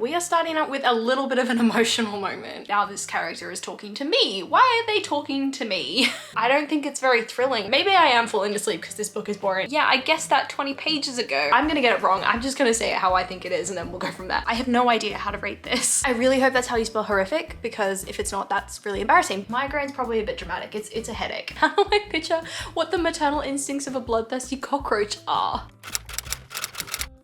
we are starting out with a little bit of an emotional moment. Now this character is talking to me. Why are they talking to me? I don't think it's very thrilling. Maybe I am falling asleep because this book is boring. Yeah, I guessed that 20 pages ago. I'm gonna get it wrong. I'm just gonna say it how I think it is and then we'll go from there. I have no idea how to rate this. I really hope that's how you spell horrific, because if it's not, that's really embarrassing. Migraine's probably a bit dramatic. It's a headache. How do I picture what the maternal instincts of a bloodthirsty cockroach are?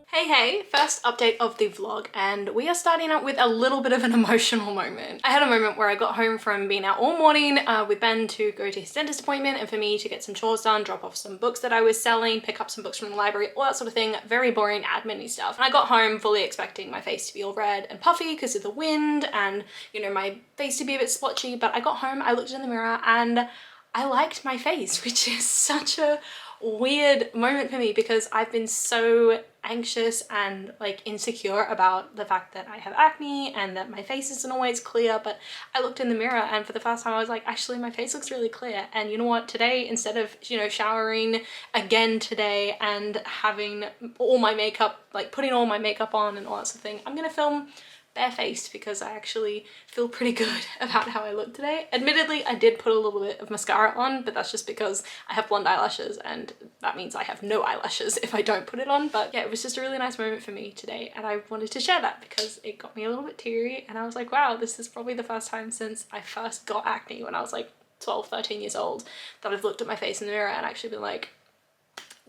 Hey, first update of the vlog, and we are starting out with a little bit of an emotional moment. I had a moment where I got home from being out all morning with Ben to go to his dentist appointment and for me to get some chores done, drop off some books that I was selling, pick up some books from the library, all that sort of thing. Very boring admin-y stuff. And I got home fully expecting my face to be all red and puffy because of the wind and, you know, my face to be a bit splotchy, but I got home, I looked in the mirror and I liked my face, which is such a weird moment for me because I've been so anxious and like insecure about the fact that I have acne and that my face isn't always clear, but I looked in the mirror and for the first time I was like, actually my face looks really clear. And you know what, today, instead of, you know, showering again today and having all my makeup, like putting all my makeup on and all that sort of thing, I'm gonna film barefaced because I actually feel pretty good about how I look today. Admittedly, I did put a little bit of mascara on, but that's just because I have blonde eyelashes and that means I have no eyelashes if I don't put it on. But yeah, it was just a really nice moment for me today and I wanted to share that because it got me a little bit teary and I was like, wow, this is probably the first time since I first got acne when I was like 12, 13 years old that I've looked at my face in the mirror and actually been like,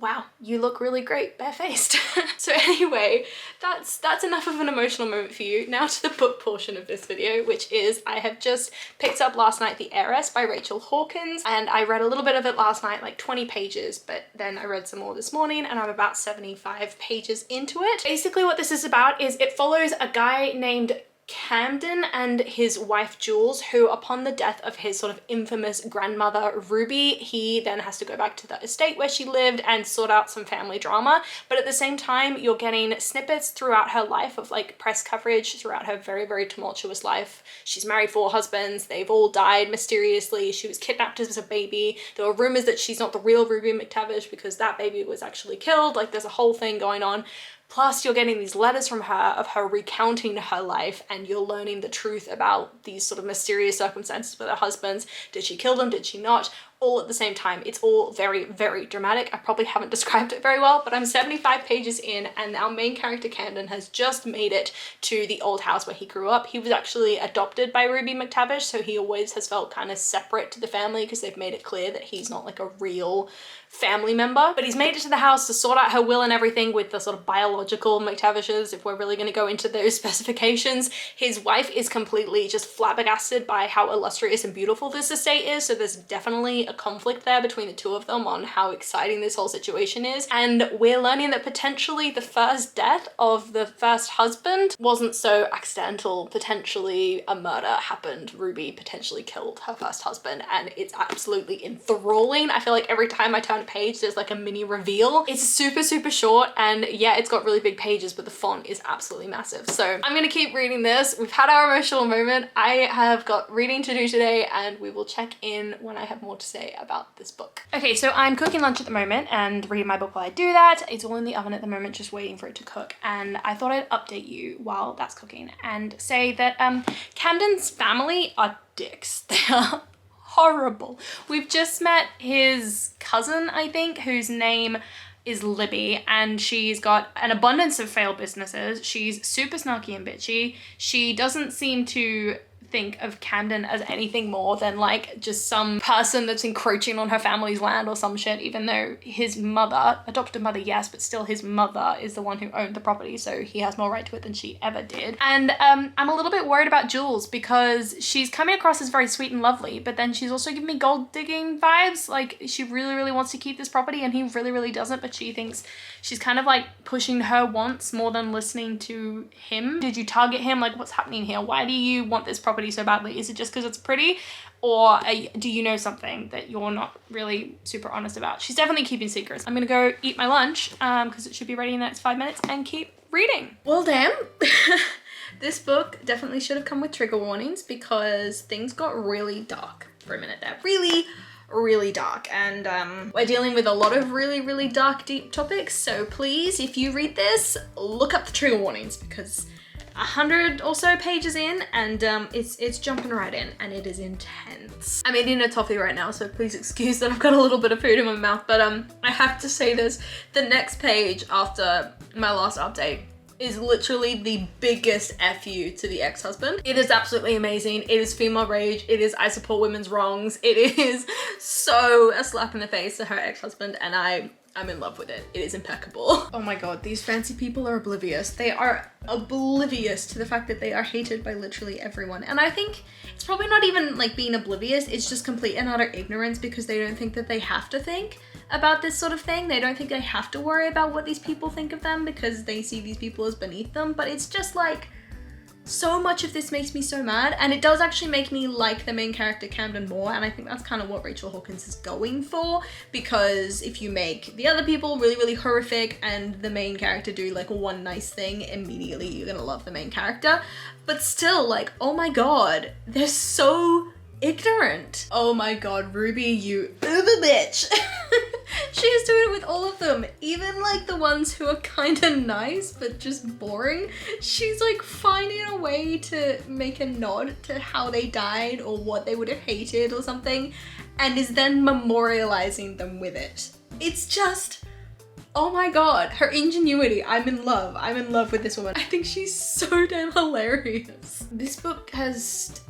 wow, you look really great barefaced. So anyway, that's enough of an emotional moment for you. Now to the book portion of this video, which is I have just picked up last night The Heiress by Rachel Hawkins, and I read a little bit of it last night, like 20 pages, but then I read some more this morning and I'm about 75 pages into it. Basically what this is about is it follows a guy named Camden and his wife Jules, who upon the death of his sort of infamous grandmother Ruby, he then has to go back to the estate where she lived and sort out some family drama. But at the same time, you're getting snippets throughout her life of like press coverage throughout her very, very tumultuous life. She's married 4 husbands, they've all died mysteriously, she was kidnapped as a baby, there were rumors that she's not the real Ruby McTavish because that baby was actually killed, like there's a whole thing going on. Plus you're getting these letters from her of her recounting her life and you're learning the truth about these sort of mysterious circumstances with her husbands. Did she kill them? Did she not? All at the same time. It's all very, very dramatic. I probably haven't described it very well, but I'm 75 pages in and our main character Camden has just made it to the old house where he grew up. He was actually adopted by Ruby McTavish, so he always has felt kind of separate to the family because they've made it clear that he's not like a real family member. But he's made it to the house to sort out her will and everything with the sort of biological McTavishes, if we're really going to go into those specifications. His wife is completely just flabbergasted by how illustrious and beautiful this estate is, so there's definitely a conflict there between the two of them on how exciting this whole situation is. And we're learning that potentially the first death of the first husband wasn't so accidental. Potentially a murder happened. Ruby potentially killed her first husband and it's absolutely enthralling. I feel like every time I turn a page there's like a mini reveal. It's super, super short and yeah, it's got really big pages but the font is absolutely massive. So I'm gonna keep reading this. We've had our emotional moment. I have got reading to do today and we will check in when I have more to say about this book. Okay, so I'm cooking lunch at the moment and reading my book while I do that. It's all in the oven at the moment, just waiting for it to cook. And I thought I'd update you while that's cooking and say that Camden's family are dicks. They are horrible. We've just met his cousin, I think, whose name is Libby, and she's got an abundance of failed businesses. She's super snarky and bitchy. She doesn't seem to think of Camden as anything more than like just some person that's encroaching on her family's land or some shit, even though his mother, adopted mother, yes, but still his mother is the one who owned the property, so he has more right to it than she ever did. And I'm a little bit worried about Jules because she's coming across as very sweet and lovely, but then she's also giving me gold digging vibes. Like she really, really wants to keep this property and he really, really doesn't, but she thinks she's kind of like pushing her wants more than listening to him. Did you target him? Like what's happening here? Why do you want this property so badly? Is it just because it's pretty, or do you know something that you're not really super honest about? She's definitely keeping secrets. I'm gonna go eat my lunch because it should be ready in the next 5 minutes and keep reading. Well, damn. This book definitely should have come with trigger warnings because things got really dark for a minute there. Really dark, and we're dealing with a lot of really dark, deep topics, so please, if you read this, look up the trigger warnings because 100 or so pages in, and it's jumping right in, and it is intense. I'm eating a toffee right now, so please excuse that I've got a little bit of food in my mouth, but I have to say this, the next page after my last update is literally the biggest FU to the ex-husband. It is absolutely amazing. It is female rage. It is I support women's wrongs. It is so a slap in the face to her ex-husband, and I'm in love with it. It is impeccable. Oh my god, these fancy people are oblivious. They are oblivious to the fact that they are hated by literally everyone. And I think it's probably not even like being oblivious, it's just complete and utter ignorance because they don't think that they have to think about this sort of thing. They don't think they have to worry about what these people think of them because they see these people as beneath them. But it's just like, so much of this makes me so mad, and it does actually make me like the main character Camden more, and I think that's kind of what Rachel Hawkins is going for, because if you make the other people really, really horrific and the main character do like one nice thing, immediately you're gonna love the main character. But still, like, oh my god, they're so ignorant. Oh my god, Ruby, you uber bitch. She is doing it with all of them, even like the ones who are kind of nice but just boring. She's like finding a way to make a nod to how they died or what they would have hated or something, and is then memorializing them with it. It's just, oh my god, her ingenuity. I'm in love. I'm in love with this woman. I think she's so damn hilarious. This book has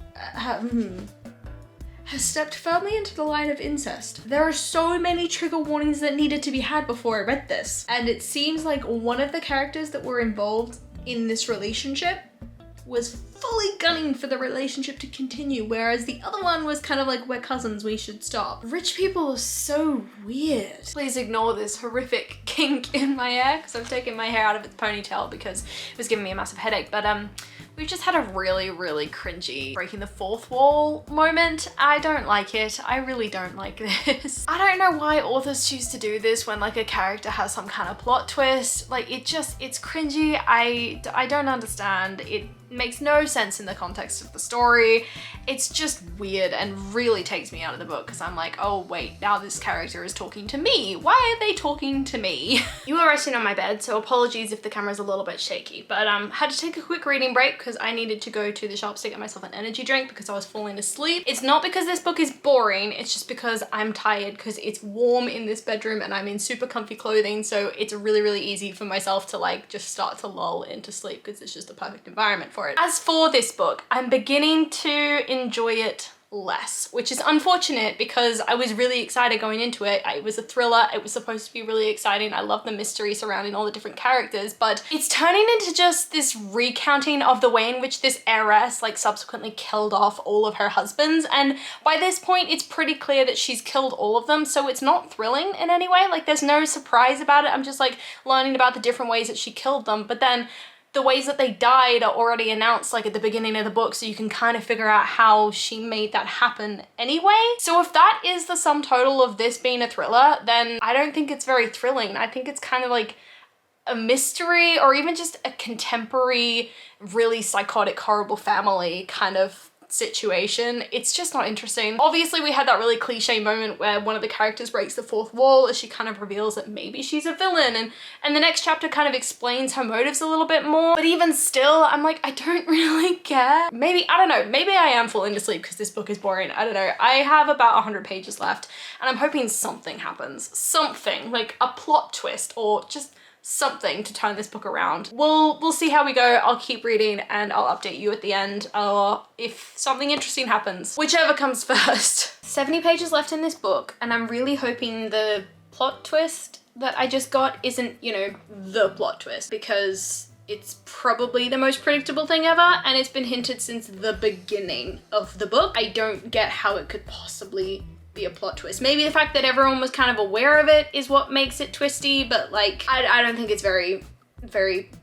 stepped firmly into the line of incest. There are so many trigger warnings that needed to be had before I read this. And it seems like one of the characters that were involved in this relationship was fully gunning for the relationship to continue, whereas the other one was kind of like, we're cousins, we should stop. Rich people are so weird. Please ignore this horrific kink in my hair, because I've taken my hair out of its ponytail because it was giving me a massive headache. But we've just had a really, really cringy breaking the fourth wall moment. I don't like it. I really don't like this. I don't know why authors choose to do this when like a character has some kind of plot twist. Like it's cringy. I don't understand. It makes no sense in the context of the story. It's just weird and really takes me out of the book because I'm like, oh wait, now this character is talking to me. Why are they talking to me? You are resting on my bed, so apologies if the camera's a little bit shaky, but had to take a quick reading break because I needed to go to the shops to get myself an energy drink because I was falling asleep. It's not because this book is boring, it's just because I'm tired because it's warm in this bedroom and I'm in super comfy clothing, so it's really, really easy for myself to like just start to lull into sleep because it's just the perfect environment for it. As for this book, I'm beginning to enjoy it less, which is unfortunate because I was really excited going into it. It was a thriller, it was supposed to be really exciting. I love the mystery surrounding all the different characters, but it's turning into just this recounting of the way in which this heiress like subsequently killed off all of her husbands, and by this point it's pretty clear that she's killed all of them, so it's not thrilling in any way. Like there's no surprise about it. I'm just like learning about the different ways that she killed them, but then the ways that they died are already announced like at the beginning of the book, so you can kind of figure out how she made that happen anyway. So if that is the sum total of this being a thriller, then I don't think it's very thrilling. I think it's kind of like a mystery or even just a contemporary, really psychotic, horrible family kind of situation. It's just not interesting. Obviously we had that really cliche moment where one of the characters breaks the fourth wall as she kind of reveals that maybe she's a villain, and the next chapter kind of explains her motives a little bit more, but even still I'm like, I don't really care. Maybe, I don't know, maybe I am falling asleep because this book is boring. I don't know. I have about 100 pages left and I'm hoping something happens. Something, like a plot twist or just something to turn this book around. We'll see how we go. I'll keep reading and I'll update you at the end, or if something interesting happens, whichever comes first. 70 pages left in this book, and I'm really hoping the plot twist that I just got isn't, you know, the plot twist, because it's probably the most predictable thing ever, and it's been hinted since the beginning of the book. I don't get how it could possibly be a plot twist. Maybe the fact that everyone was kind of aware of it is what makes it twisty, but like I don't think it's very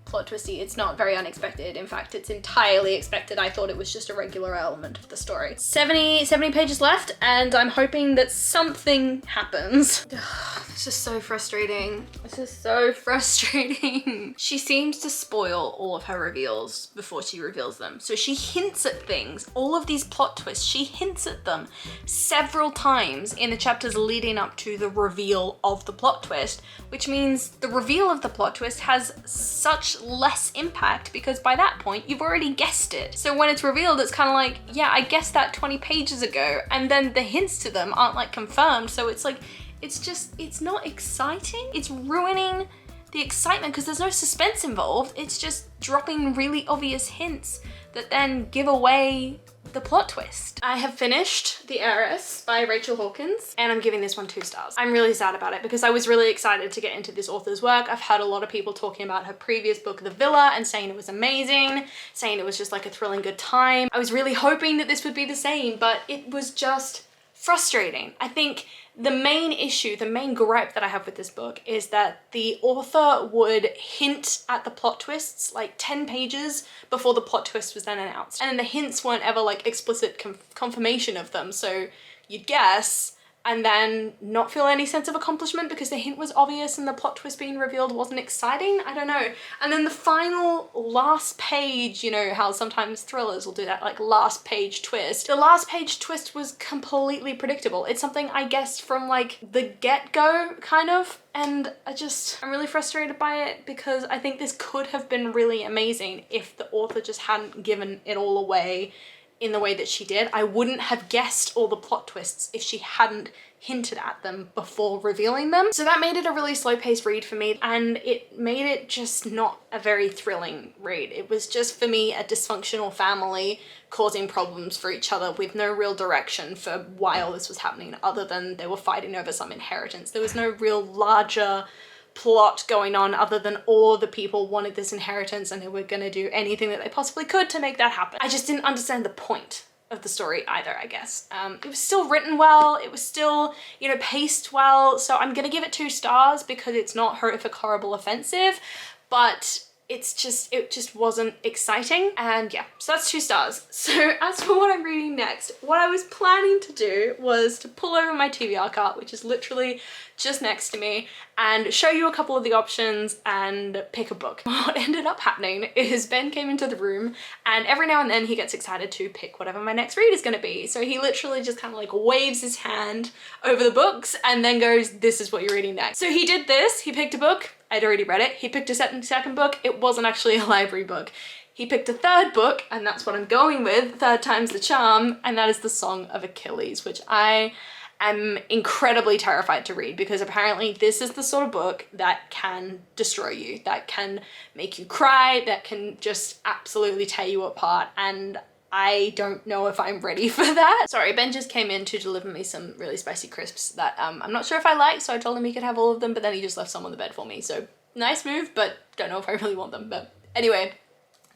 plot twisty. It's not very unexpected. In fact, it's entirely expected. I thought it was just a regular element of the story. 70 pages left, and I'm hoping that something happens. This is so frustrating. This is so frustrating. She seems to spoil all of her reveals before she reveals them. So she hints at things. All of these plot twists, she hints at them several times in the chapters leading up to the reveal of the plot twist, which means the reveal of the plot twist has such less impact because by that point you've already guessed it. So when it's revealed, it's kind of like, yeah, I guessed that 20 pages ago, and then the hints to them aren't like confirmed. So it's like, it's not exciting. It's ruining the excitement because there's no suspense involved. It's just dropping really obvious hints that then give away the plot twist. I have finished The Heiress by Rachel Hawkins, and I'm giving this one 2 stars. I'm really sad about it because I was really excited to get into this author's work. I've heard a lot of people talking about her previous book, The Villa, and saying it was amazing, saying it was just like a thrilling good time. I was really hoping that this would be the same, but it was just frustrating. I think the main issue, the main gripe that I have with this book is that the author would hint at the plot twists like 10 pages before the plot twist was then announced. And then the hints weren't ever like explicit confirmation of them. So you'd guess and then not feel any sense of accomplishment because the hint was obvious and the plot twist being revealed wasn't exciting. I don't know. And then the final last page, you know how sometimes thrillers will do that like last page twist. The last page twist was completely predictable. It's something I guessed from like the get-go kind of. And I'm really frustrated by it because I think this could have been really amazing if the author just hadn't given it all away in the way that she did. I wouldn't have guessed all the plot twists if she hadn't hinted at them before revealing them. So that made it a really slow-paced read for me, and it made it just not a very thrilling read. It was just, for me, a dysfunctional family causing problems for each other with no real direction for why all this was happening other than they were fighting over some inheritance. There was no real larger plot going on other than all the people wanted this inheritance and they were gonna do anything that they possibly could to make that happen. I just didn't understand the point of the story either, I guess. It was still written well, it was still, you know, paced well, so I'm gonna give it 2 stars because it's not horrific, horrible, offensive, but it just wasn't exciting. And yeah, so that's 2 stars. So as for what I'm reading next, what I was planning to do was to pull over my TBR cart, which is literally just next to me, and show you a couple of the options and pick a book. What ended up happening is Ben came into the room and every now and then he gets excited to pick whatever my next read is gonna be. So he literally just kind of like waves his hand over the books and then goes, this is what you're reading next. So he did this, he picked a book, I'd already read it. He picked a second book, it wasn't actually a library book. He picked a 3rd book, and that's what I'm going with, 3rd time's the charm, and that is The Song of Achilles, which I am incredibly terrified to read because apparently this is the sort of book that can destroy you, that can make you cry, that can just absolutely tear you apart, and I don't know if I'm ready for that. Sorry, Ben just came in to deliver me some really spicy crisps that I'm not sure if I like, so I told him he could have all of them, but then he just left some on the bed for me. So nice move, but don't know if I really want them. But anyway,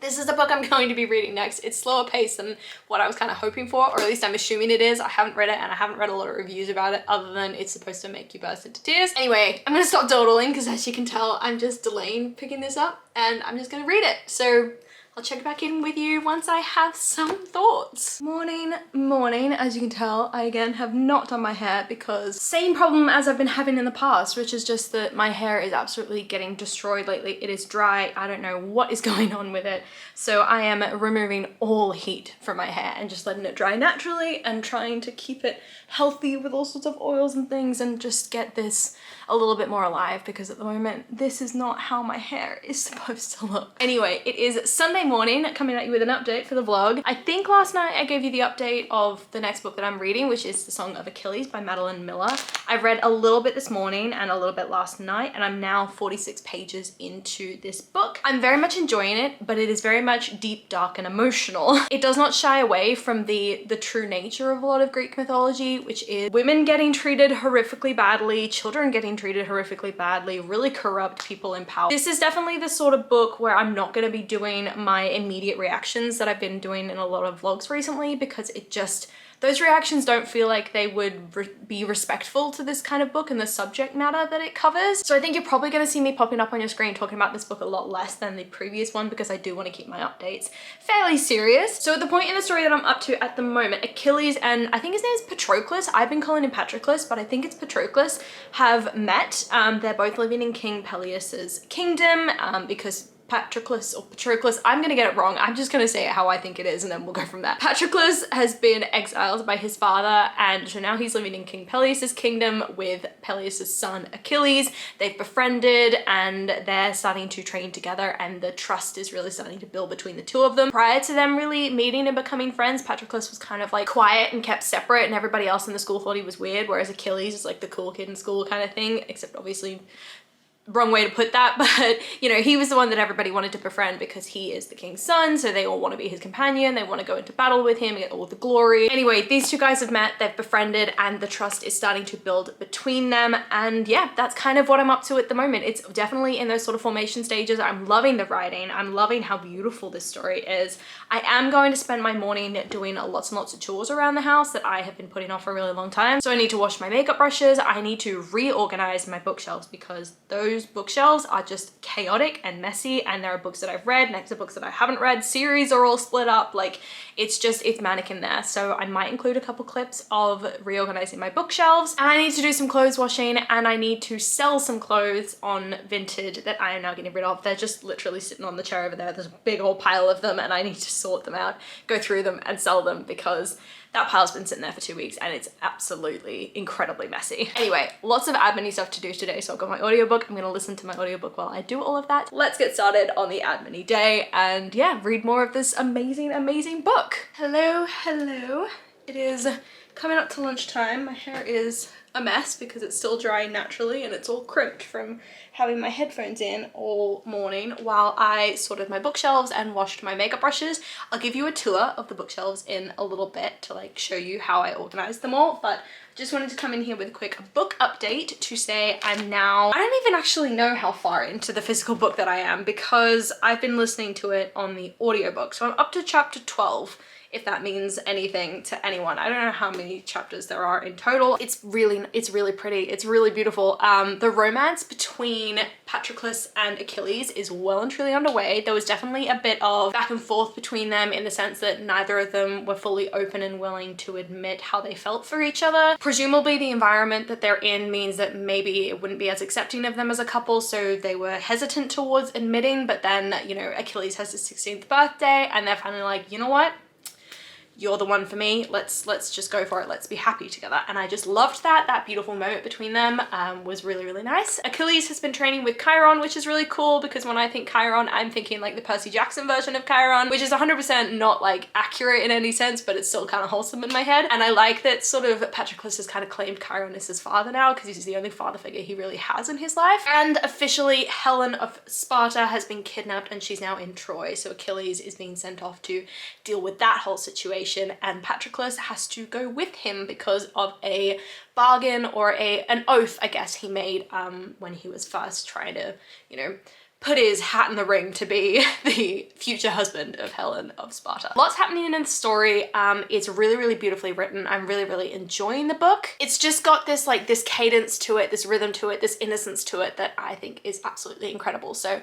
this is the book I'm going to be reading next. It's slower paced than what I was kind of hoping for, or at least I'm assuming it is. I haven't read it and I haven't read a lot of reviews about it other than it's supposed to make you burst into tears. Anyway, I'm gonna stop dawdling because as you can tell, I'm just delaying picking this up and I'm just gonna read it. So I'll check back in with you once I have some thoughts. Morning. As you can tell, I again have not done my hair because same problem as I've been having in the past, which is just that my hair is absolutely getting destroyed lately. It is dry. I don't know what is going on with it. So I am removing all heat from my hair and just letting it dry naturally and trying to keep it healthy with all sorts of oils and things and just get this a little bit more alive because at the moment this is not how my hair is supposed to look. Anyway, it is Sunday morning, coming at you with an update for the vlog. I think last night I gave you the update of the next book that I'm reading, which is The Song of Achilles by Madeline Miller. I've read a little bit this morning and a little bit last night, and I'm now 46 pages into this book. I'm very much enjoying it, but it is very much deep, dark, and emotional. It does not shy away from the true nature of a lot of Greek mythology, which is women getting treated horrifically badly, children getting treated horrifically badly, really corrupt people in power. This is definitely the sort of book where I'm not going to be doing my immediate reactions that I've been doing in a lot of vlogs recently because it just, those reactions don't feel like they would be respectful to this kind of book and the subject matter that it covers. So I think you're probably going to see me popping up on your screen talking about this book a lot less than the previous one because I do want to keep my updates fairly serious. So at the point in the story that I'm up to at the moment, Achilles and I think his name is Patroclus, I've been calling him Patroclus, but I think it's Patroclus, have met. They're both living in King Peleus's kingdom because Patroclus or Patroclus, I'm gonna get it wrong. I'm just gonna say it how I think it is and then we'll go from there. Patroclus has been exiled by his father, and so now he's living in King Peleus's kingdom with Peleus's son Achilles. They've befriended and they're starting to train together, and the trust is really starting to build between the two of them. Prior to them really meeting and becoming friends, Patroclus was kind of like quiet and kept separate, and everybody else in the school thought he was weird, whereas Achilles is like the cool kid in school kind of thing, except obviously wrong way to put that, but you know, he was the one that everybody wanted to befriend because he is the king's son, so they all want to be his companion, they want to go into battle with him, get all the glory. Anyway, these two guys have met, they've befriended, and the trust is starting to build between them, and yeah, that's kind of what I'm up to at the moment. It's definitely in those sort of formation stages. I'm loving the writing, I'm loving how beautiful this story is. I am going to spend my morning doing lots and lots of chores around the house that I have been putting off for a really long time. So I need to wash my makeup brushes, I need to reorganize my bookshelves because those bookshelves are just chaotic and messy, and there are books that I've read next to books that I haven't read. Series are all split up, like it's manic in there. So I might include a couple clips of reorganizing my bookshelves, and I need to do some clothes washing, and I need to sell some clothes on Vinted that I am now getting rid of. They're just literally sitting on the chair over there. There's a big old pile of them, and I need to sort them out, go through them and sell them because that pile's been sitting there for 2 weeks and it's absolutely incredibly messy. Anyway, lots of admin-y stuff to do today. So I've got my audiobook. I'm gonna listen to my audiobook while I do all of that. Let's get started on the admin-y day and yeah, read more of this amazing, amazing book. Hello, hello. It is coming up to lunchtime. My hair is a mess because it's still drying naturally and it's all crimped from having my headphones in all morning while I sorted my bookshelves and washed my makeup brushes. I'll give you a tour of the bookshelves in a little bit to like show you how I organized them all, but just wanted to come in here with a quick book update to say I don't even actually know how far into the physical book that I am because I've been listening to it on the audiobook. So I'm up to chapter 12. If that means anything to anyone. I don't know how many chapters there are in total. It's really pretty. It's really beautiful. The romance between Patroclus and Achilles is well and truly underway. There was definitely a bit of back and forth between them in the sense that neither of them were fully open and willing to admit how they felt for each other. Presumably the environment that they're in means that maybe it wouldn't be as accepting of them as a couple, so they were hesitant towards admitting, but then, you know, Achilles has his 16th birthday and they're finally like, you know what? You're the one for me, let's just go for it, let's be happy together. And I just loved that beautiful moment between them was really, really nice. Achilles has been training with Chiron, which is really cool because when I think Chiron, I'm thinking like the Percy Jackson version of Chiron, which is 100% not like accurate in any sense, but it's still kind of wholesome in my head. And I like that sort of Patroclus has kind of claimed Chiron as his father now because he's the only father figure he really has in his life. And officially Helen of Sparta has been kidnapped and she's now in Troy. So Achilles is being sent off to deal with that whole situation, and Patroclus has to go with him because of a bargain or an oath, I guess, he made when he was first trying to, you know, put his hat in the ring to be the future husband of Helen of Sparta. Lots happening in the story. It's really, really beautifully written. I'm really, really enjoying the book. It's just got this like this cadence to it, this rhythm to it, this innocence to it that I think is absolutely incredible. So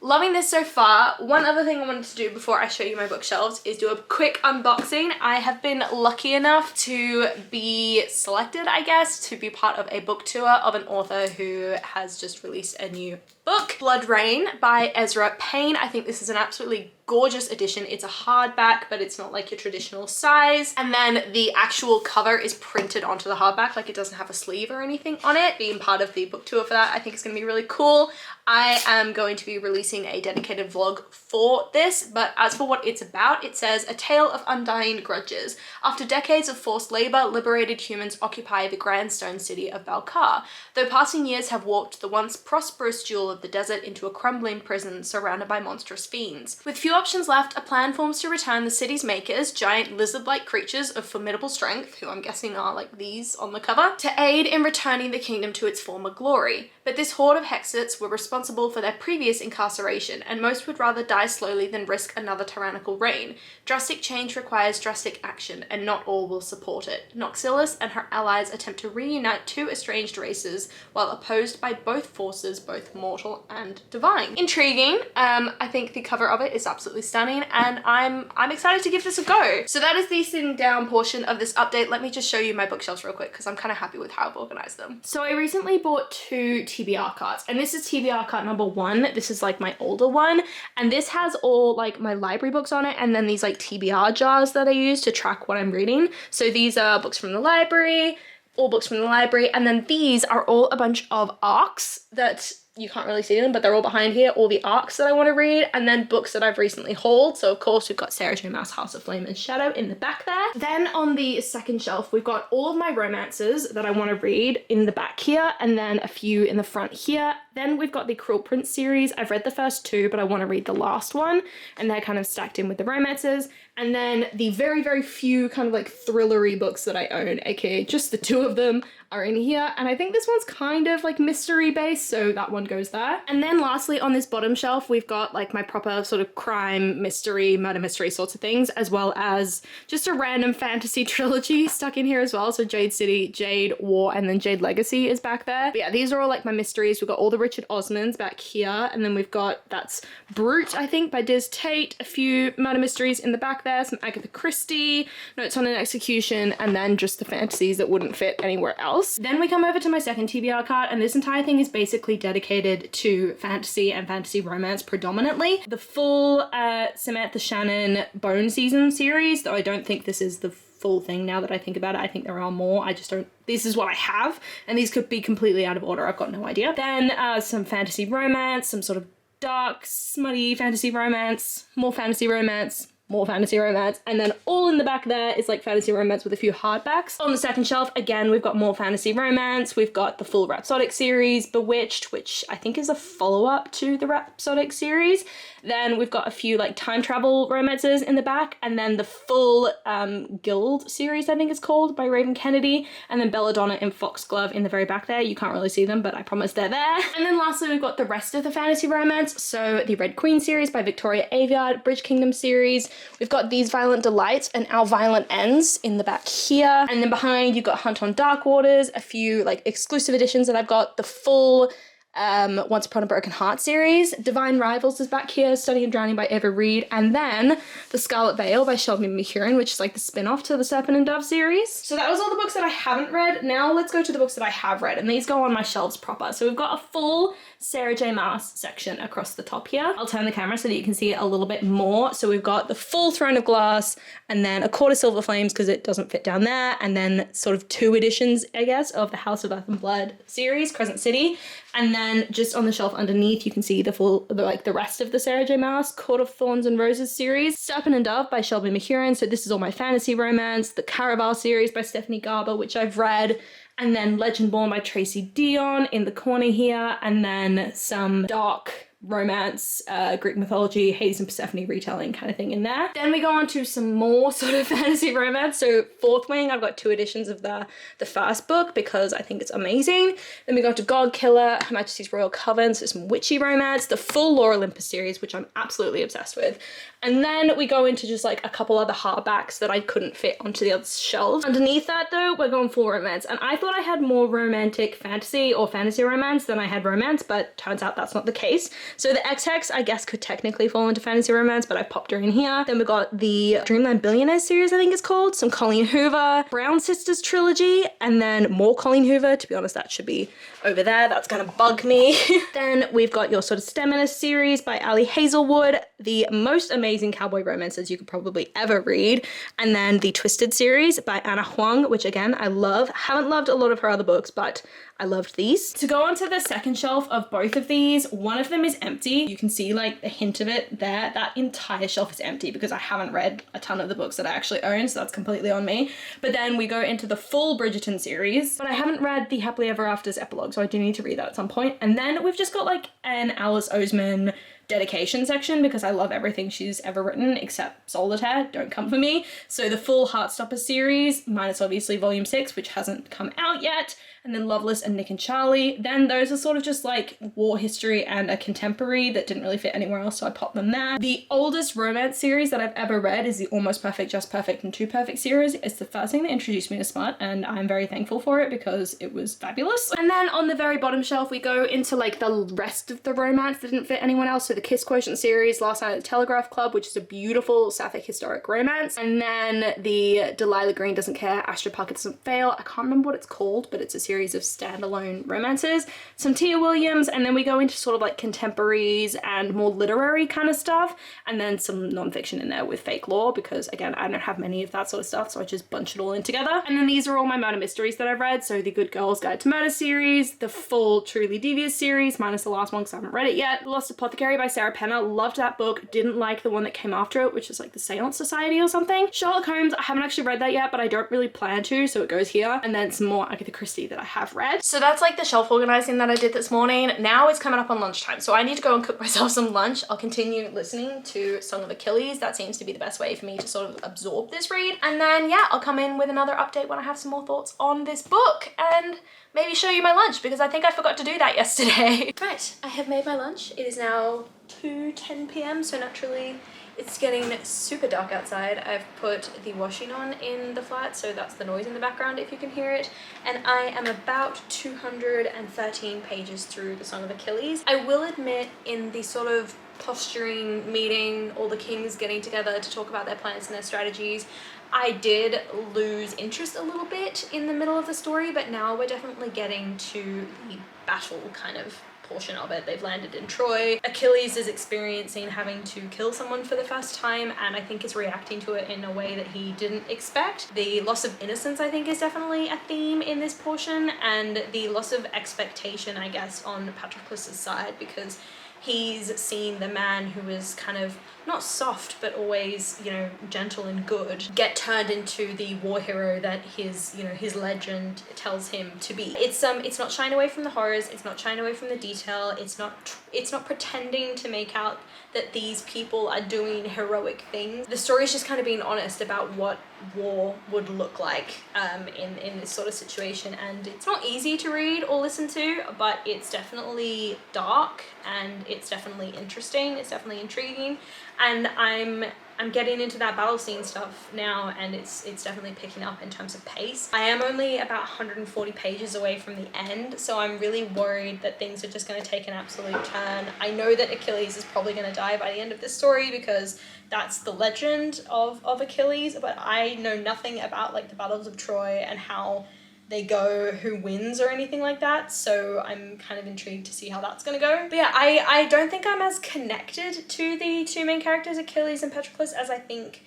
loving this so far. One other thing I wanted to do before I show you my bookshelves is do a quick unboxing. I have been lucky enough to be selected, I guess, to be part of a book tour of an author who has just released a new book, Blood Rain by Ezra Payne. I think this is an absolutely gorgeous edition. It's a hardback, but it's not like your traditional size. And then the actual cover is printed onto the hardback, like it doesn't have a sleeve or anything on it. Being part of the book tour for that, I think it's gonna be really cool. I am going to be releasing a dedicated vlog for this, but as for what it's about, it says, a tale of undying grudges. After decades of forced labor, liberated humans occupy the grand stone city of Valkar. Though passing years have warped the once prosperous jewel of the desert into a crumbling prison surrounded by monstrous fiends. With few options left, a plan forms to return the city's makers, giant lizard-like creatures of formidable strength, who I'm guessing are like these on the cover, to aid in returning the kingdom to its former glory. But this horde of Hexits were responsible for their previous incarceration, and most would rather die slowly than risk another tyrannical reign. Drastic change requires drastic action, and not all will support it. Noxilus and her allies attempt to reunite two estranged races, while opposed by both forces, both mortal and divine. Intriguing. I think the cover of it is absolutely stunning, and I'm excited to give this a go. So that is the sitting down portion of this update. Let me just show you my bookshelves real quick, because I'm kind of happy with how I've organized them. So I recently bought two TBR cards, and this is TBR card number 1. This is like my older one, and this has all like my library books on it, and then these like TBR jars that I use to track what I'm reading. So these are books from the library, all books from the library, and then these are all a bunch of arcs that you can't really see them, but they're all behind here, all the arcs that I want to read, and then books that I've recently hauled. So of course we've got Sarah J. Maas, House of Flame and Shadow in the back there. Then on the second shelf, we've got all of my romances that I want to read in the back here, and then a few in the front here. Then we've got the Cruel Prince series. I've read the first 2, but I want to read the last one, and they're kind of stacked in with the romances. And then the very, very few kind of like thrillery books that I own, aka just the 2 of them, are in here. And I think this one's kind of like mystery based, so that one goes there. And then lastly, on this bottom shelf, we've got like my proper sort of crime, mystery, murder mystery sorts of things, as well as just a random fantasy trilogy stuck in here as well. So Jade City, Jade War, and then Jade Legacy is back there. But yeah, these are all like my mysteries. We've got all the Richard Osmans back here, and then we've got, that's Brute, I think, by Diz Tate, a few murder mysteries in the back there, some Agatha Christie, Notes on an Execution, and then just the fantasies that wouldn't fit anywhere else. Then we come over to my second TBR card, and this entire thing is basically dedicated to fantasy and fantasy romance predominantly. The full Samantha Shannon Bone Season series, though I don't think this is the full thing now that I think about it. I think there are more, I just don't, this is what I have, and these could be completely out of order, I've got no idea. Then some fantasy romance, some sort of dark, smutty fantasy romance, more fantasy romance, more fantasy romance, and then all in the back there is like fantasy romance with a few hardbacks. On the second shelf, again, we've got more fantasy romance. We've got the full Rhapsodic series, Bewitched, which I think is a follow-up to the Rhapsodic series. Then we've got a few like time travel romances in the back, and then the full Guild series, I think it's called, by Raven Kennedy, and then Belladonna and Foxglove in the very back there. You can't really see them, but I promise they're there. And then lastly, we've got the rest of the fantasy romance. So the Red Queen series by Victoria Aveyard, Bridge Kingdom series. We've got These Violent Delights and Our Violent Ends in the back here. And then behind you've got Hunt on Dark Waters, a few like exclusive editions that I've got, the full Once Upon a Broken Heart series. Divine Rivals is back here, Study of Drowning by Eva Reid, and then The Scarlet Veil by Shelby McHugh, which is like the spin-off to the Serpent and Dove series. So that was all the books that I haven't read. Now let's go to the books that I have read, and these go on my shelves proper. So we've got a full Sarah J. Maas section across the top here. I'll turn the camera so that you can see it a little bit more. So we've got the full Throne of Glass, and then A Court of Silver Flames because it doesn't fit down there, and then sort of 2 editions, I guess, of the House of Earth and Blood series, Crescent City. And then just on the shelf underneath, you can see the full, the rest of the Sarah J. Maas Court of Thorns and Roses series. Serpent and Dove by Shelby McHugh. So this is all my fantasy romance. The Caraval series by Stephanie Garber, which I've read. And then Legend Born by Tracy Dion in the corner here. And then some dark romance, Greek mythology, Hades and Persephone retelling kind of thing in there. Then we go on to some more sort of fantasy romance. So Fourth Wing, I've got 2 editions of the first book because I think it's amazing. Then we go to God Killer, Her Majesty's Royal Coven, so some witchy romance, the full Lore Olympus series, which I'm absolutely obsessed with. And then we go into just like a couple other hardbacks that I couldn't fit onto the other shelves. Underneath that though, we're going full romance. And I thought I had more romantic fantasy or fantasy romance than I had romance, but turns out that's not the case. So the X-Hex, I guess, could technically fall into fantasy romance, but I popped her in here. Then we got the Dreamland Billionaires series, I think it's called, some Colleen Hoover, Brown Sisters trilogy, and then more Colleen Hoover. To be honest, that should be over there. That's gonna bug me. Then we've got your sort of Steminist series by Ali Hazelwood, the most amazing cowboy romances you could probably ever read, and then the Twisted series by Anna Huang, which again, I love. Haven't loved a lot of her other books, but I loved these. To go onto the second shelf of both of these, one of them is empty. You can see like a hint of it there. That entire shelf is empty because I haven't read a ton of the books that I actually own, so that's completely on me. But then we go into the full Bridgerton series, but I haven't read the Happily Ever After's epilogue, so I do need to read that at some point. And then we've just got like an Alice Oseman dedication section because I love everything she's ever written except Solitaire, don't come for me. So the full Heartstopper series, minus obviously volume 6, which hasn't come out yet, and then Loveless and Nick and Charlie. Then those are sort of just like war history and a contemporary that didn't really fit anywhere else, so I popped them there. The oldest romance series that I've ever read is the Almost Perfect, Just Perfect, and Too Perfect series. It's the first thing that introduced me to smut, and I'm very thankful for it because it was fabulous. And then on the very bottom shelf, we go into like the rest of the romance that didn't fit anyone else. So the Kiss Quotient series, Last Night at the Telegraph Club, which is a beautiful sapphic historic romance. And then the Delilah Green Doesn't Care, Astrid Parker Doesn't Fail. I can't remember what it's called, but it's a series of standalone romances. Some Tia Williams, and then we go into sort of like contemporaries and more literary kind of stuff. And then some non-fiction in there with fake lore, because again, I don't have many of that sort of stuff, so I just bunch it all in together. And then these are all my murder mysteries that I've read. So the Good Girls Guide to Murder series, the full Truly Devious series, minus the last one because I haven't read it yet. The Lost Apothecary by Sarah Penner. Loved that book. Didn't like the one that came after it, which is like the Seance Society or something. Sherlock Holmes, I haven't actually read that yet, but I don't really plan to, so it goes here. And then some more Agatha Christie that I have read. So that's like the shelf organizing that I did this morning. Now it's coming up on lunchtime, so I need to go and cook myself some lunch. I'll continue listening to Song of Achilles. That seems to be the best way for me to sort of absorb this read. And then yeah, I'll come in with another update when I have some more thoughts on this book and maybe show you my lunch, because I think I forgot to do that yesterday. Right, I have made my lunch. It is now 2:10 p.m, so naturally it's getting super dark outside. I've put the washing on in the flat, so that's the noise in the background if you can hear it. And I am about 213 pages through the Song of Achilles. I will admit, in the sort of posturing meeting, all the kings getting together to talk about their plans and their strategies, I did lose interest a little bit in the middle of the story, but now we're definitely getting to the battle kind of portion of it. They've landed in Troy. Achilles is experiencing having to kill someone for the first time, and I think is reacting to it in a way that he didn't expect. The loss of innocence, I think, is definitely a theme in this portion, and the loss of expectation, I guess, on Patroclus's side, because he's seen the man who is kind of not soft but always, you know, gentle and good get turned into the war hero that his, you know, his legend tells him to be. It's not shying away from the horrors, it's not shying away from the detail, it's not pretending to make out that these people are doing heroic things. The story is just kind of being honest about what war would look like in this sort of situation, and it's not easy to read or listen to, but it's definitely dark and it's definitely interesting, it's definitely intriguing, and I'm getting into that battle scene stuff now, and it's definitely picking up in terms of pace. I am only about 140 pages away from the end, so I'm really worried that things are just going to take an absolute turn. I know that Achilles is probably going to die by the end of this story because that's the legend of Achilles, but I know nothing about like the battles of Troy and how they go, who wins or anything like that, so I'm kind of intrigued to see how that's gonna go. But yeah, I don't think I'm as connected to the two main characters, Achilles and Patroclus, as I think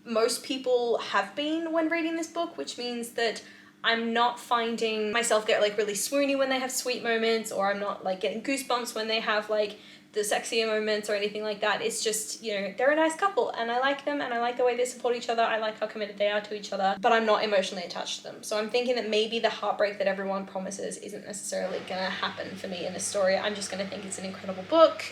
most people have been when reading this book, which means that I'm not finding myself get like really swoony when they have sweet moments, or I'm not like getting goosebumps when they have like the sexier moments or anything like that. It's just, you know, they're a nice couple and I like them and I like the way they support each other. I like how committed they are to each other, but I'm not emotionally attached to them. So I'm thinking that maybe the heartbreak that everyone promises isn't necessarily gonna happen for me in this story. I'm just gonna think it's an incredible book,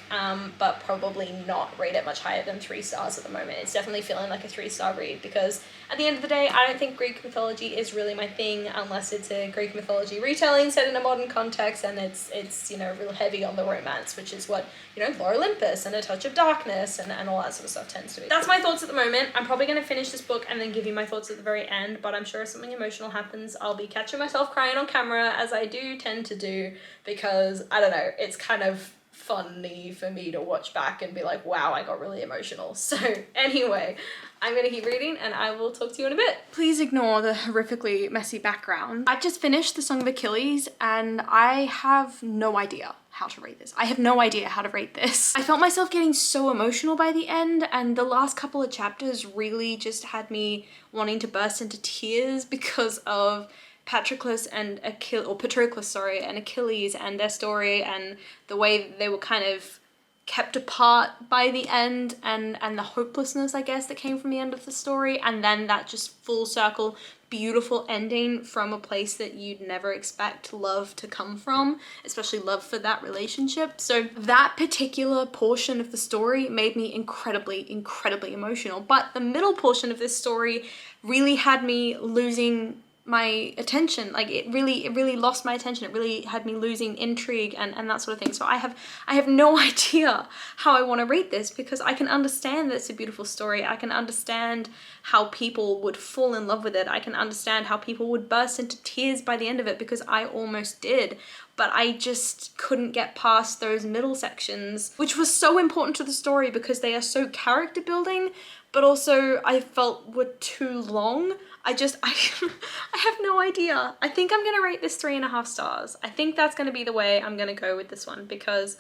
but probably not rate it much higher than 3 stars at the moment. It's definitely feeling like a 3-star read, because at the end of the day, I don't think Greek mythology is really my thing unless it's a Greek mythology retelling set in a modern context, and it's you know, real heavy on the romance, which is what, you know, Lore Olympus and A Touch of Darkness and all that sort of stuff tends to be. That's my thoughts at the moment. I'm probably going to finish this book and then give you my thoughts at the very end, but I'm sure if something emotional happens, I'll be catching myself crying on camera, as I do tend to do, because, I don't know, it's kind of funny for me to watch back and be like, wow, I got really emotional. So anyway, I'm gonna keep reading and I will talk to you in a bit. Please ignore the horrifically messy background. I've just finished The Song of Achilles and I have no idea how to rate this. I have no idea how to rate this. I felt myself getting so emotional by the end, and the last couple of chapters really just had me wanting to burst into tears because of Patroclus and Achilles and their story, and the way they were kind of kept apart by the end, and the hopelessness, I guess, that came from the end of the story, and then that just full circle beautiful ending from a place that you'd never expect love to come from, especially love for that relationship. So that particular portion of the story made me incredibly emotional, but the middle portion of this story really had me losing my attention. Like it really lost my attention. It really had me losing intrigue and that sort of thing. So I have no idea how I want to rate this, because I can understand that it's a beautiful story. I can understand how people would fall in love with it. I can understand how people would burst into tears by the end of it, because I almost did. But I just couldn't get past those middle sections, which was so important to the story because they are so character building, but also I felt were too long. I have no idea. I think I'm gonna rate this 3.5 stars. I think that's gonna be the way I'm gonna go with this one, because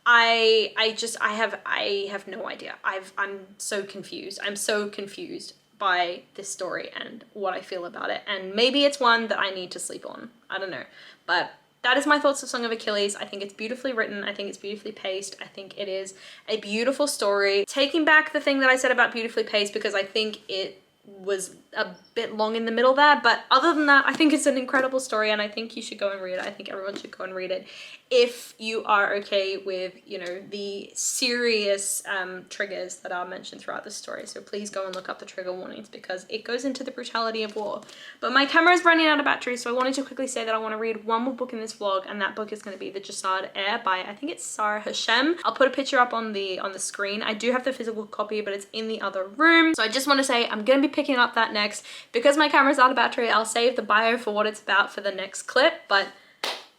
I have no idea. I'm so confused. I'm so confused by this story and what I feel about it. And maybe it's one that I need to sleep on. I don't know. But that is my thoughts of Song of Achilles. I think it's beautifully written. I think it's beautifully paced. I think it is a beautiful story. Taking back the thing that I said about beautifully paced, because I think it was a bit long in the middle there, but other than that, I think it's an incredible story, and I think you should go and read it. I think everyone should go and read it if you are okay with, you know, the serious triggers that are mentioned throughout the story. So please go and look up the trigger warnings, because it goes into the brutality of war. But my camera is running out of battery, so I wanted to quickly say that I want to read one more book in this vlog, and that book is going to be the Jasad Heir by, I think it's Sara Hashem. I'll put a picture up on the screen. I do have the physical copy, but it's in the other room. So I just want to say I'm going to be picking up that next. Because my camera's out of battery, I'll save the bio for what it's about for the next clip, but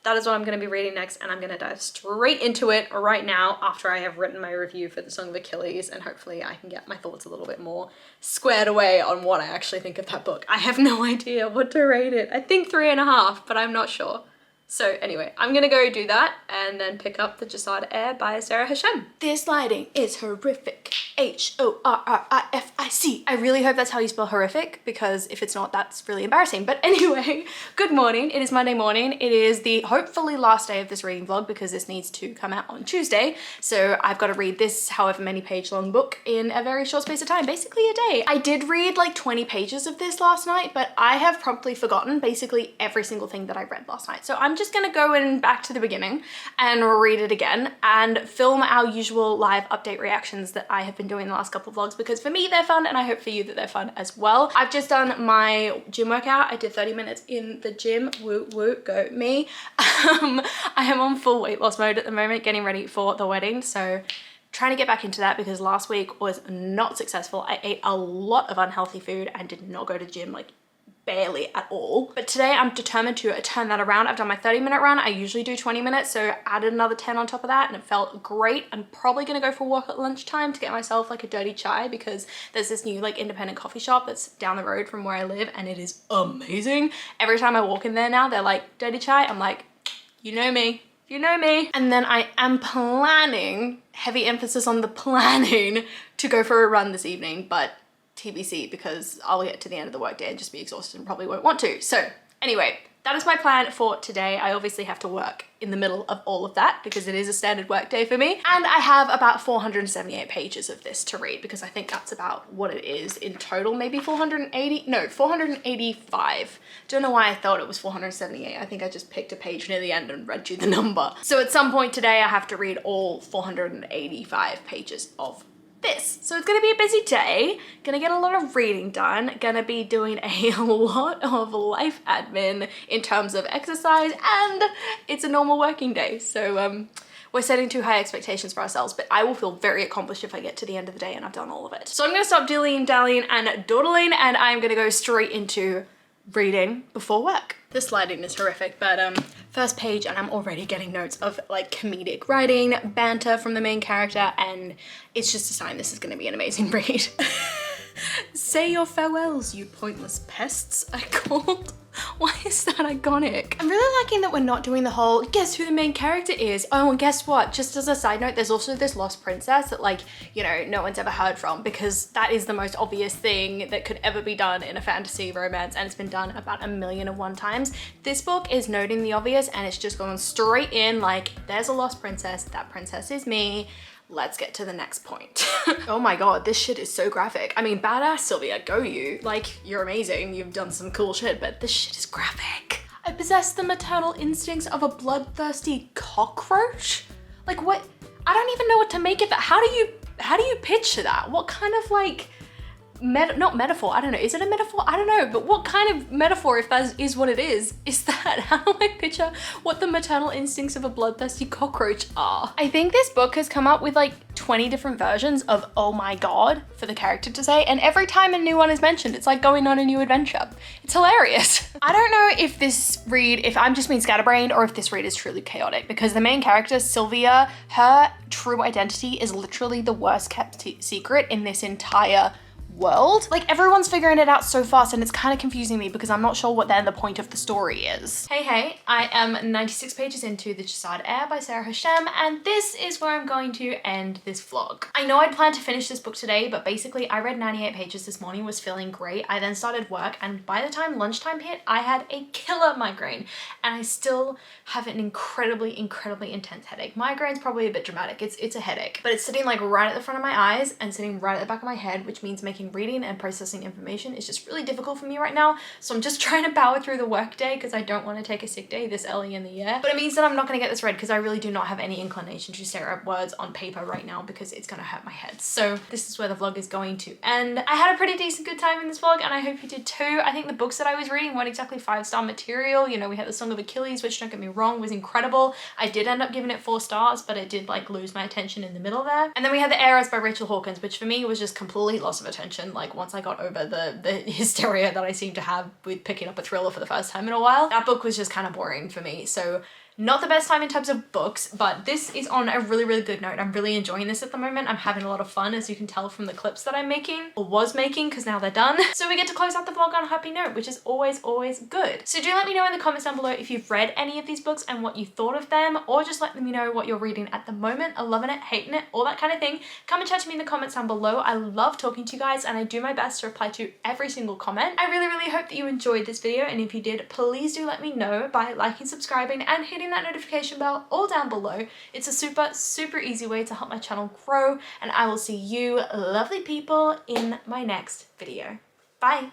that is what I'm going to be reading next, and I'm going to dive straight into it right now after I have written my review for the Song of Achilles, and hopefully I can get my thoughts a little bit more squared away on what I actually think of that book. I have no idea what to rate it. I think 3.5, but I'm not sure. So anyway, I'm gonna go do that and then pick up the Jasad Heir by Sara Hashem. This lighting is horrific. H-O-R-R-I-F-I-C. I really hope that's how you spell horrific, because if it's not, that's really embarrassing. But anyway, good morning. It is Monday morning. It is the hopefully last day of this reading vlog, because this needs to come out on Tuesday. So I've got to read this however many page long book in a very short space of time, basically a day. I did read like 20 pages of this last night, but I have promptly forgotten basically every single thing that I read last night. So I'm just gonna go in back to the beginning and read it again and film our usual live update reactions that I have been doing the last couple of vlogs, because for me they're fun and I hope for you that they're fun as well. I've just done my gym workout. I did 30 minutes in the gym. Woo woo, go me. I am on full weight loss mode at the moment, getting ready for the wedding. So trying to get back into that, because last week was not successful. I ate a lot of unhealthy food and did not go to the gym, like barely at all. But today I'm determined to turn that around. I've done my 30-minute run. I usually do 20 minutes, so added another 10 on top of that, and it felt great. I'm probably gonna go for a walk at lunchtime to get myself like a dirty chai, because there's this new like independent coffee shop that's down the road from where I live, and it is amazing. Every time I walk in there now, they're like, dirty chai. I'm like, you know me. You know me. And then I am planning, heavy emphasis on the planning, to go for a run this evening, but TBC, because I'll get to the end of the workday and just be exhausted and probably won't want to. So anyway, that is my plan for today. I obviously have to work in the middle of all of that, because it is a standard work day for me. And I have about 478 pages of this to read, because I think that's about what it is in total. Maybe 485. Don't know why I thought it was 478. I think I just picked a page near the end and read you the number. So at some point today, I have to read all 485 pages of this. So it's gonna be a busy day, gonna get a lot of reading done, gonna be doing a lot of life admin in terms of exercise, and it's a normal working day. So we're setting too high expectations for ourselves, but I will feel very accomplished if I get to the end of the day and I've done all of it. So I'm gonna stop dilly dallying and dawdling, and I'm gonna go straight into reading before work. This lighting is horrific, but first page, and I'm already getting notes of like comedic writing, banter from the main character, and it's just a sign this is gonna be an amazing read. Say your farewells, you pointless pests, I called. Why is that iconic? I'm really liking that we're not doing the whole, guess who the main character is? Oh, and guess what? Just as a side note, there's also this lost princess that, like, you know, no one's ever heard from, because that is the most obvious thing that could ever be done in a fantasy romance, and it's been done about 1,000,001 times. This book is noting the obvious, and it's just going straight in like, there's a lost princess, that princess is me. Let's get to the next point. Oh my god, this shit is so graphic. I mean, badass Sylvia, go you. Like, you're amazing, you've done some cool shit, but this shit is graphic. I possess the maternal instincts of a bloodthirsty cockroach? Like, what? I don't even know what to make of that. How do you pitch that? What kind of like not metaphor, I don't know, is it a metaphor? I don't know, but what kind of metaphor, if that is what it is that? How do I picture what the maternal instincts of a bloodthirsty cockroach are? I think this book has come up with like 20 different versions of oh my god for the character to say, and every time a new one is mentioned, it's like going on a new adventure. It's hilarious. I don't know if this read, if I'm just being scatterbrained, or if this read is truly chaotic, because the main character, Sylvia, her true identity is literally the worst kept secret in this entire world. Like, everyone's figuring it out so fast, and it's kind of confusing me because I'm not sure what then the point of the story is. Hey, I am 96 pages into the Jasad Heir by Sara Hashem, and this is where I'm going to end this vlog. I know I'd planned to finish this book today, but basically I read 98 pages this morning, was feeling great. I then started work, and by the time lunchtime hit, I had a killer migraine, and I still have an incredibly intense headache. Migraine's probably a bit dramatic. It's a headache, but it's sitting like right at the front of my eyes and sitting right at the back of my head, which means making reading and processing information is just really difficult for me right now. So I'm just trying to power through the work day because I don't want to take a sick day this early in the year. But it means that I'm not going to get this read because I really do not have any inclination to stare at words on paper right now because it's going to hurt my head. So this is where the vlog is going to end. I had a pretty decent good time in this vlog, and I hope you did too. I think the books that I was reading weren't exactly 5-star material. You know, we had the Song of Achilles, which, don't get me wrong, was incredible. I did end up giving it 4 stars, but it did like lose my attention in the middle there. And then we had the Heiress by Rachel Hawkins, which for me was just complete loss of attention. Like, once I got over the hysteria that I seem to have with picking up a thriller for the first time in a while, that book was just kind of boring for me. So not the best time in terms of books, but this is on a really good note. I'm really enjoying this at the moment. I'm having a lot of fun, as you can tell from the clips that I'm making, or was making, because now they're done. So we get to close out the vlog on a happy note, which is always good. So do let me know in the comments down below if you've read any of these books and what you thought of them, or just let me know what you're reading at the moment, are loving it, hating it, all that kind of thing. Come and chat to me in the comments down below. I love talking to you guys, and I do my best to reply to every single comment. I really hope that you enjoyed this video, and if you did, please do let me know by liking, subscribing, and hitting that notification bell all down below. It's a super easy way to help my channel grow, and I will see you lovely people in my next video. Bye.